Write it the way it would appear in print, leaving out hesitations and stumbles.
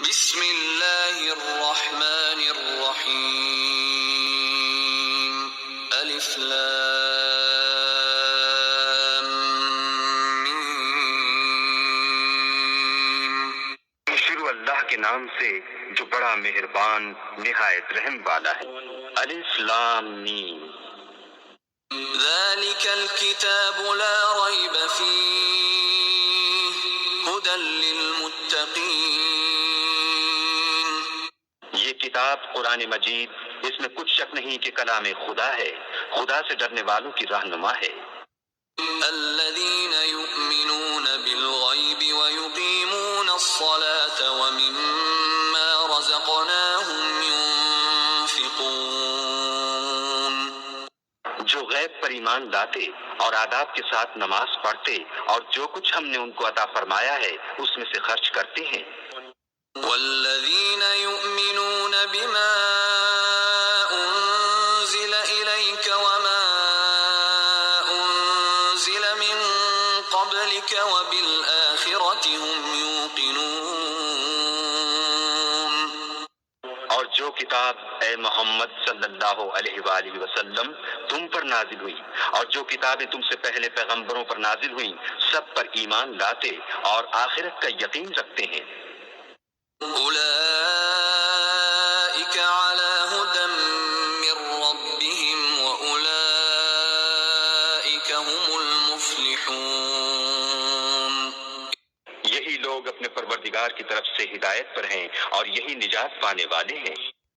بسم اللہ الرحمن الرحیم الف لام میم۔ شروع اللہ کے نام سے جو بڑا مہربان نہایت رحم والا ہے۔ الف لام میم۔ ذلك الكتاب لا ريب فيه هدى للمتقين۔ یہ کتاب قرآن مجید، اس میں کچھ شک نہیں کہ کلام خدا ہے، خدا سے ڈرنے والوں کی رہنما ہے۔ الذين يؤمنون بالغيب ويقيمون الصلاة ومما رزقناهم ينفقون۔ جو غیب پر ایمان لاتے اور آداب کے ساتھ نماز پڑھتے اور جو کچھ ہم نے ان کو عطا فرمایا ہے اس میں سے خرچ کرتے ہیں۔ والذين يؤمنون بما أنزل إليك وما أنزل من قبلك وبالآخرة هم يوقنون۔ اور جو کتاب اے محمد صلی اللہ علیہ وآلہ وسلم تم پر نازل ہوئی اور جو کتابیں تم سے پہلے پیغمبروں پر نازل ہوئیں سب پر ایمان لاتے اور آخرت کا یقین رکھتے ہیں۔ أولئك على هدى من ربهم وأولئك هم المفلحون۔ یہی لوگ اپنے پروردگار کی طرف سے ہدایت پر ہیں اور یہی نجات پانے والے ہیں۔